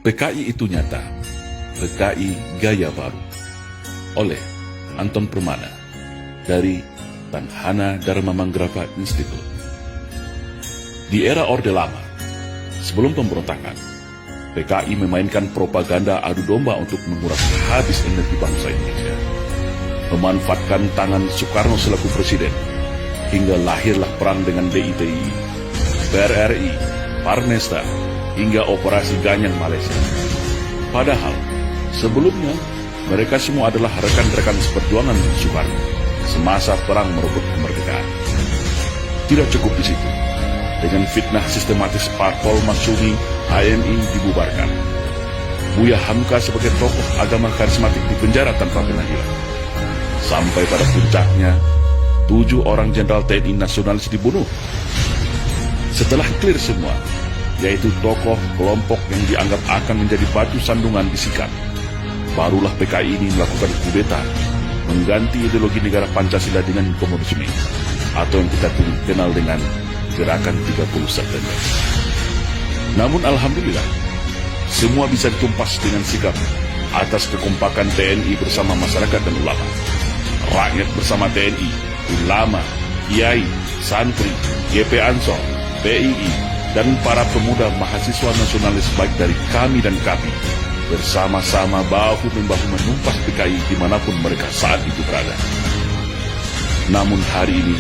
PKI itu nyata, PKI Gaya Baru, oleh Anton Permana dari Tanhana Dharma Manggrava Institute. Di era Orde Lama, sebelum pemberontakan, PKI memainkan propaganda adu domba untuk menguras habis energi bangsa Indonesia, memanfaatkan tangan Soekarno selaku presiden, hingga lahirlah perang dengan DITI, PRRI, Parnesta, hingga operasi Ganyang Malaysia. Padahal, sebelumnya, mereka semua adalah rekan-rekan seperjuangan Soekarno semasa perang merebut kemerdekaan. Tidak cukup di situ. Dengan fitnah sistematis Parpol Masyumi, HMI dibubarkan. Buya Hamka sebagai tokoh agama karismatik dipenjara tanpa pengadilan. Sampai pada puncaknya, 7 orang jenderal TNI nasionalis dibunuh. Setelah clear semua, yaitu tokoh kelompok yang dianggap akan menjadi batu sandungan disikat, barulah PKI ini melakukan kudeta, mengganti ideologi negara Pancasila dengan komunisme, atau yang kita kenal dengan Gerakan 30 September. Namun alhamdulillah, semua bisa ditumpas dengan sikap atas kekompakan TNI bersama masyarakat dan ulama. Rakyat bersama TNI, ulama, kiai, santri, GP Ansor, PII, dan para pemuda mahasiswa nasionalis baik dari kami dan kami bersama-sama bahu-membahu menumpas PKI dimanapun mereka saat itu berada. Namun hari ini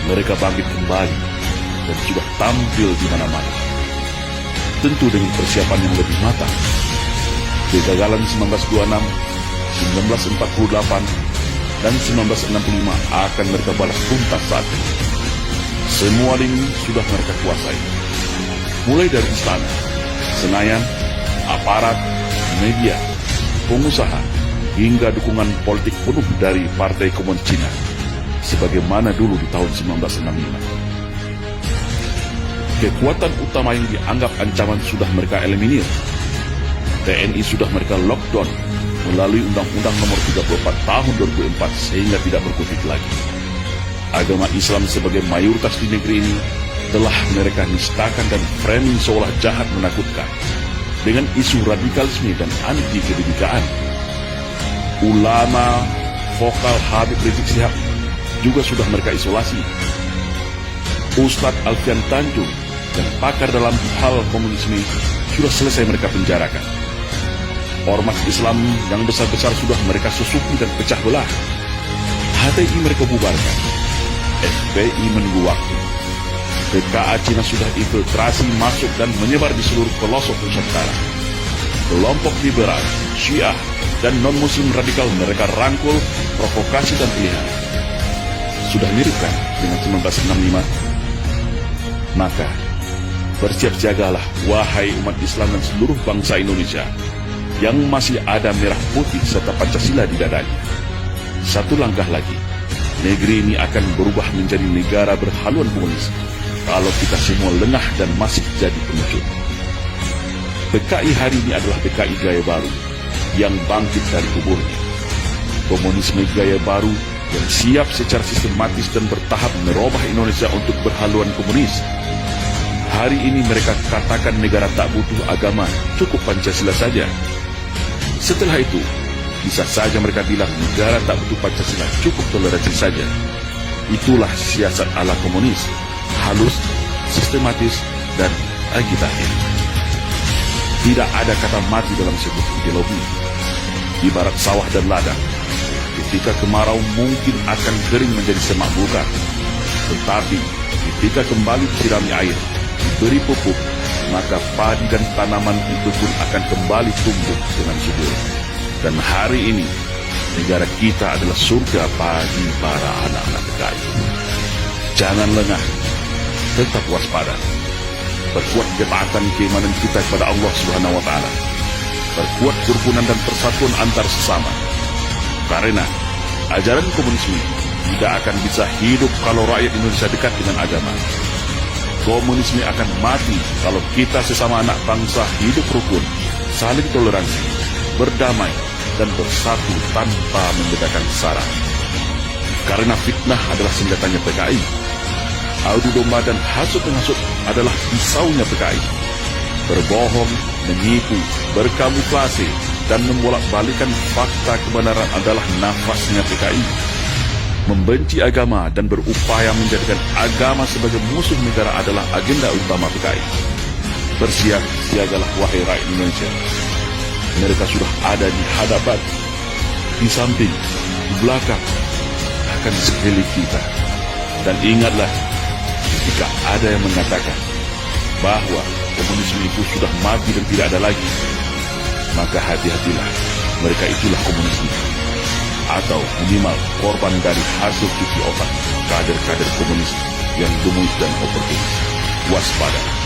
mereka bangkit kembali dan sudah tampil di mana-mana, tentu dengan persiapan yang lebih matang. Kegagalan 1926, 1948, dan 1965 akan mereka balas tuntas saat ini. Semua lini sudah mereka kuasai, mulai dari istana, Senayan, aparat, media, pengusaha, hingga dukungan politik penuh dari Partai Komunis Cina, sebagaimana dulu di tahun 1965. Kekuatan utama yang dianggap ancaman sudah mereka eliminir. TNI sudah mereka lockdown melalui Undang-Undang Nomor 34 Tahun 2004 sehingga tidak berkutik lagi. Agama Islam sebagai mayoritas di negeri ini telah mereka nistakan dan framing seolah jahat menakutkan dengan isu radikalisme dan anti kebinekaan. Ulama vokal Habib Rizik Syihab juga sudah mereka isolasi. Ustadz Alfian Tanjung dan pakar dalam hal komunisme sudah selesai mereka penjarakan. Ormas Islam yang besar-besar sudah mereka susupi dan pecah belah. HTI mereka bubarkan. FPI menunggu waktu. PKA Cina sudah infiltrasi masuk dan menyebar di seluruh pelosok Nusantara. Kelompok liberal, Syiah, dan non-muslim radikal mereka rangkul, provokasi dan pilihan. Sudah mirip kan dengan 1965? Maka, bersiap-siagalah wahai umat Islam dan seluruh bangsa Indonesia yang masih ada merah putih serta Pancasila di dadanya. Satu langkah lagi, negeri ini akan berubah menjadi negara berhaluan komunis kalau kita semua lengah dan masih jadi pengecut. PKI hari ini adalah PKI Gaya Baru yang bangkit dari kuburnya. Komunisme Gaya Baru yang siap secara sistematis dan bertahap merubah Indonesia untuk berhaluan komunis. Hari ini mereka katakan negara tak butuh agama, cukup Pancasila saja. Setelah itu, bisa saja mereka bilang negara tak butuh Pancasila, cukup toleransi saja. Itulah siasat ala komunis, halus, sistematis, dan agitatif. Tidak ada kata mati dalam sebuah ideologi. Ibarat sawah dan ladang, ketika kemarau mungkin akan kering menjadi semak belukar. Tetapi ketika kembali disirami air, diberi pupuk, maka padi dan tanaman itu pun akan kembali tumbuh dengan subur. Dan hari ini, negara kita adalah surga bagi para anak-anak PKI. Jangan lengah, tetap waspada. Perkuat ketaatan keimanan kita kepada Allah Subhanahu wa Ta'ala. Perkuat kerukunan dan persatuan antar sesama. Karena ajaran komunisme tidak akan bisa hidup kalau rakyat Indonesia dekat dengan agama. Komunisme akan mati kalau kita sesama anak bangsa hidup rukun, saling toleransi, berdamai, dan bersatu tanpa membedakan sara. Karena fitnah adalah senjatanya PKI. Adu domba dan hasut-menghasut adalah pisaunya PKI. berbohong, menipu, berkamuflase, dan membolak-balikan fakta kebenaran adalah nafasnya PKI. Membenci agama dan berupaya menjadikan agama sebagai musuh negara adalah agenda utama PKI. Bersiap siagalah wahai rakyat Indonesia. Mereka sudah ada di hadapan, di samping, di belakang, bahkan di sekeliling kita. Dan ingatlah, jika ada yang mengatakan bahwa komunisme itu sudah mati dan tidak ada lagi, maka hati-hatilah, mereka itulah komunisme, atau minimal korban dari hasil cuci otak kader-kader komunis yang gemus dan oportunis. Waspada.